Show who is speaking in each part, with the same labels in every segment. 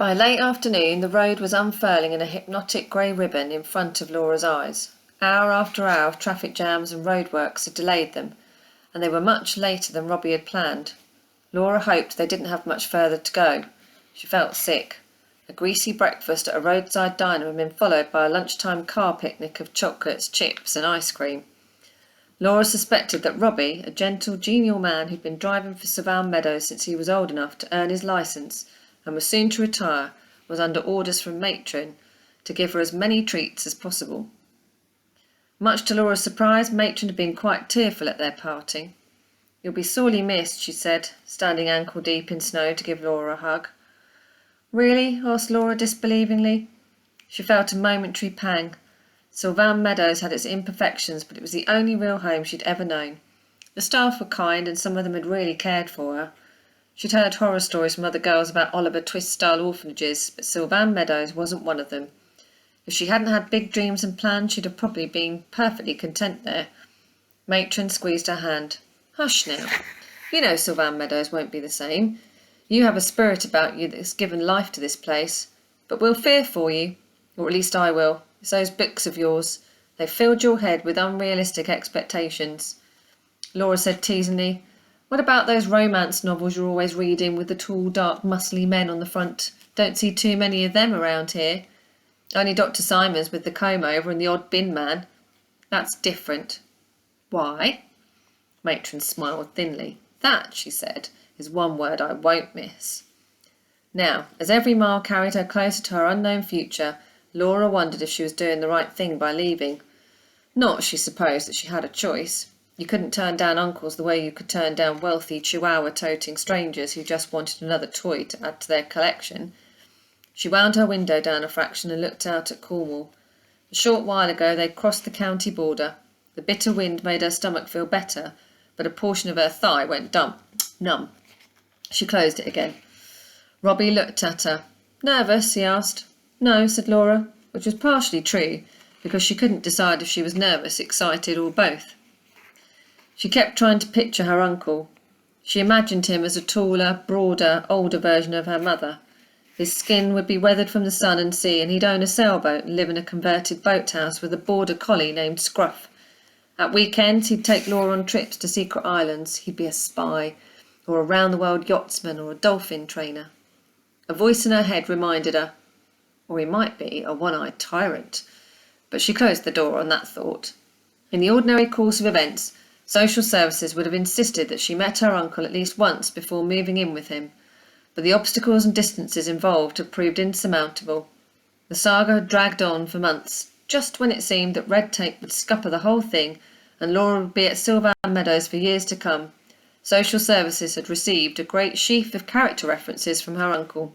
Speaker 1: By late afternoon, the road was unfurling in a hypnotic grey ribbon in front of Laura's eyes. Hour after hour of traffic jams and roadworks had delayed them, and they were much later than Robbie had planned. Laura hoped they didn't have much further to go. She felt sick. A greasy breakfast at a roadside diner had been followed by a lunchtime car picnic of chocolates, chips and ice cream. Laura suspected that Robbie, a gentle, genial man who'd been driving for Sylvan Meadows since he was old enough to earn his licence and was soon to retire, was under orders from Matron to give her as many treats as possible. Much to Laura's surprise, Matron had been quite tearful at their parting. "You'll be sorely missed," she said, standing ankle-deep in snow to give Laura a hug. "Really?" asked Laura disbelievingly. She felt a momentary pang. Sylvan Meadows had its imperfections, but it was the only real home she'd ever known. The staff were kind, and some of them had really cared for her. She'd heard horror stories from other girls about Oliver Twist-style orphanages, but Sylvan Meadows wasn't one of them. If she hadn't had big dreams and plans, she'd have probably been perfectly content there. Matron squeezed her hand. "Hush now. You know Sylvan Meadows won't be the same. You have a spirit about you that's given life to this place. But we'll fear for you, or at least I will. It's those books of yours. They've filled your head with unrealistic expectations." Laura said teasingly, "What about those romance novels you're always reading with the tall, dark, muscly men on the front? Don't see too many of them around here. Only Dr. Simons with the comb over and the odd bin man." "That's different." "Why?" Matron smiled thinly. "That," she said, "is one word I won't miss." Now, as every mile carried her closer to her unknown future, Laura wondered if she was doing the right thing by leaving. Not, she supposed, that she had a choice. You couldn't turn down uncles the way you could turn down wealthy chihuahua-toting strangers who just wanted another toy to add to their collection. She wound her window down a fraction and looked out at Cornwall. A short while ago they'd crossed the county border. The bitter wind made her stomach feel better, but a portion of her thigh went numb. She closed it again. Robbie looked at her. "Nervous?" he asked. "No," said Laura, which was partially true, because she couldn't decide if she was nervous, excited, or both. She kept trying to picture her uncle. She imagined him as a taller, broader, older version of her mother. His skin would be weathered from the sun and sea, and he'd own a sailboat and live in a converted boathouse with a border collie named Scruff. At weekends he'd take Laura on trips to secret islands. He'd be a spy, or a round-the-world yachtsman, or a dolphin trainer. A voice in her head reminded her, or he might be a one-eyed tyrant. But she closed the door on that thought. In the ordinary course of events, social services would have insisted that she met her uncle at least once before moving in with him, but the obstacles and distances involved had proved insurmountable. The saga had dragged on for months, just when it seemed that red tape would scupper the whole thing and Laura would be at Sylvan Meadows for years to come. Social services had received a great sheaf of character references from her uncle.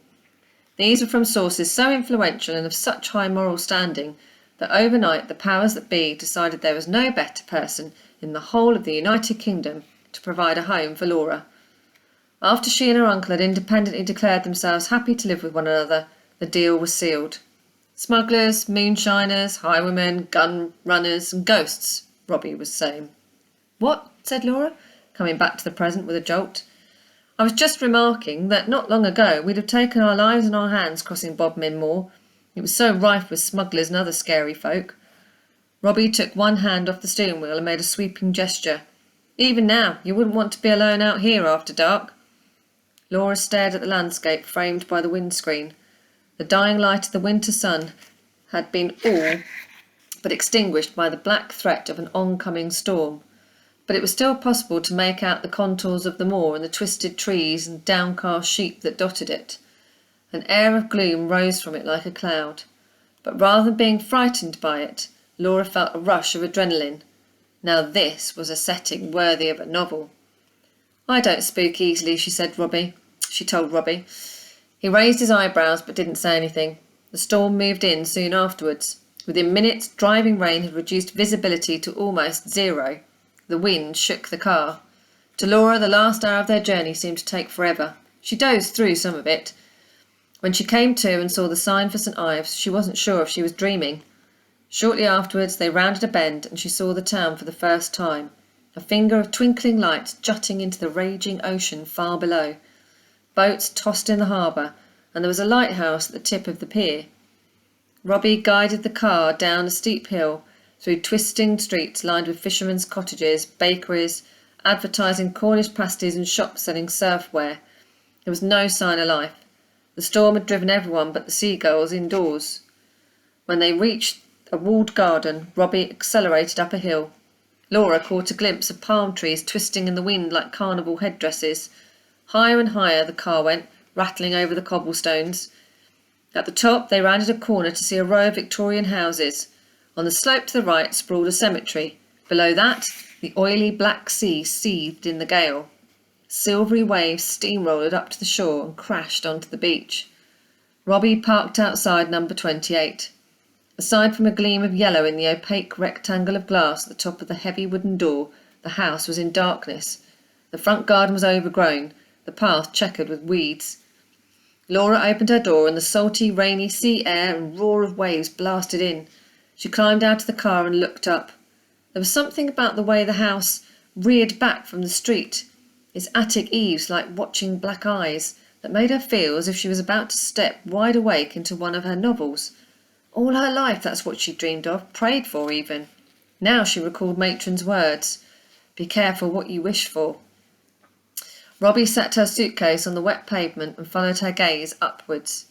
Speaker 1: These were from sources so influential and of such high moral standing that overnight the powers that be decided there was no better person in the whole of the United Kingdom to provide a home for Laura. After she and her uncle had independently declared themselves happy to live with one another, the deal was sealed. Smugglers, moonshiners, highwaymen, gun runners and ghosts, Robbie was saying. "What?" said Laura, coming back to the present with a jolt. "I was just remarking that not long ago we'd have taken our lives in our hands crossing Bodmin Moor. It was so rife with smugglers and other scary folk." Robbie took one hand off the steering wheel and made a sweeping gesture. "Even now, you wouldn't want to be alone out here after dark." Laura stared at the landscape framed by the windscreen. The dying light of the winter sun had been all but extinguished by the black threat of an oncoming storm. But it was still possible to make out the contours of the moor and the twisted trees and downcast sheep that dotted it. An air of gloom rose from it like a cloud. But rather than being frightened by it, Laura felt a rush of adrenaline. Now this was a setting worthy of a novel. "I don't spook easily," she told Robbie. He raised his eyebrows but didn't say anything. The storm moved in soon afterwards. Within minutes, driving rain had reduced visibility to almost zero. The wind shook the car. To Laura, the last hour of their journey seemed to take forever. She dozed through some of it. When she came to and saw the sign for St. Ives, she wasn't sure if she was dreaming. Shortly afterwards, they rounded a bend and she saw the town for the first time, a finger of twinkling lights jutting into the raging ocean far below. Boats tossed in the harbour, and there was a lighthouse at the tip of the pier. Robbie guided the car down a steep hill, through twisting streets lined with fishermen's cottages, bakeries, advertising Cornish pasties and shops selling surfwear. There was no sign of life. The storm had driven everyone but the seagulls indoors. When they reached a walled garden, Robbie accelerated up a hill. Laura caught a glimpse of palm trees twisting in the wind like carnival headdresses. Higher and higher the car went, rattling over the cobblestones. At the top they rounded a corner to see a row of Victorian houses. On the slope to the right sprawled a cemetery. Below that, the oily black sea seethed in the gale. Silvery waves steamrolled up to the shore and crashed onto the beach. Robbie parked outside number 28. Aside from a gleam of yellow in the opaque rectangle of glass at the top of the heavy wooden door, the house was in darkness. The front garden was overgrown, the path checkered with weeds. Laura opened her door and the salty, rainy sea air and roar of waves blasted in. She climbed out of the car and looked up. There was something about the way the house reared back from the street, its attic eaves like watching black eyes, that made her feel as if she was about to step wide awake into one of her novels. All her life that's what she dreamed of, prayed for even. Now she recalled Matron's words, "Be careful what you wish for." Robbie set her suitcase on the wet pavement and followed her gaze upwards.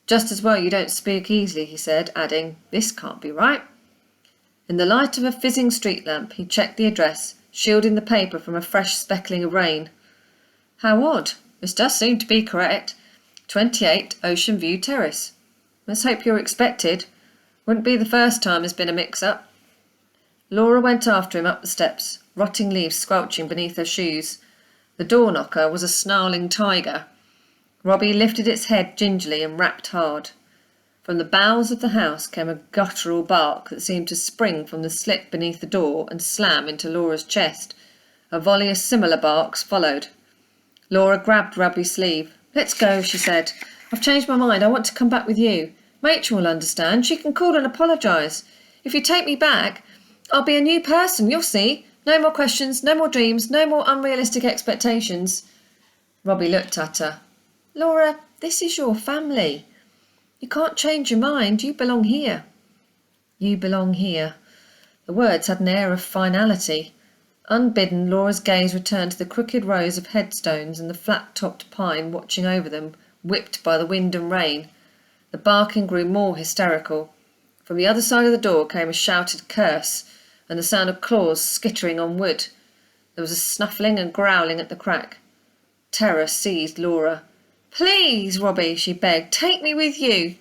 Speaker 1: "Just as well you don't speak easily," he said, adding, "This can't be right." In the light of a fizzing street lamp he checked the address, shielding the paper from a fresh speckling of rain. "How odd. This does seem to be correct. 28 Ocean View Terrace. Let's hope you're expected. Wouldn't be the first time there's been a mix-up." Laura went after him up the steps, rotting leaves squelching beneath her shoes. The door-knocker was a snarling tiger. Robbie lifted its head gingerly and rapped hard. From the bowels of the house came a guttural bark that seemed to spring from the slit beneath the door and slam into Laura's chest. A volley of similar barks followed. Laura grabbed Robbie's sleeve. "Let's go," she said. "I've changed my mind. I want to come back with you. Matron will understand. She can call and apologise. If you take me back, I'll be a new person, you'll see. No more questions, no more dreams, no more unrealistic expectations." Robbie looked at her. "Laura, this is your family. You can't change your mind. You belong here." You belong here. The words had an air of finality. Unbidden, Laura's gaze returned to the crooked rows of headstones and the flat-topped pine watching over them, whipped by the wind and rain. The barking grew more hysterical. From the other side of the door came a shouted curse, and the sound of claws skittering on wood. There was a snuffling and growling at the crack. Terror seized Laura. "Please, Robbie," she begged, "take me with you."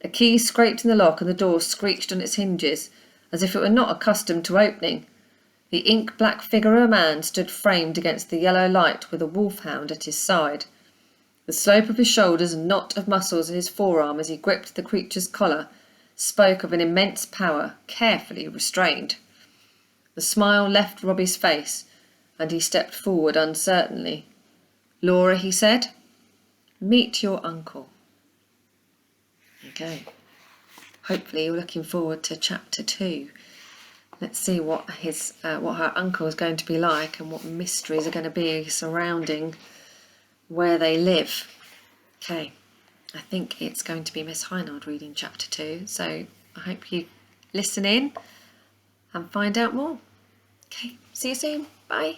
Speaker 1: A key scraped in the lock and the door screeched on its hinges, as if it were not accustomed to opening. The ink-black figure of a man stood framed against the yellow light with a wolfhound at his side. The slope of his shoulders and knot of muscles in his forearm as he gripped the creature's collar spoke of an immense power, carefully restrained. The smile left Robbie's face, and he stepped forward uncertainly. "Laura," he said, "meet your uncle." Okay. Hopefully you're looking forward to chapter 2. Let's see what her uncle is going to be like and what mysteries are going to be surrounding where they live. Okay, I think it's going to be Miss Heinard reading chapter 2, so I hope you listen in and find out more. Okay, see you soon. Bye.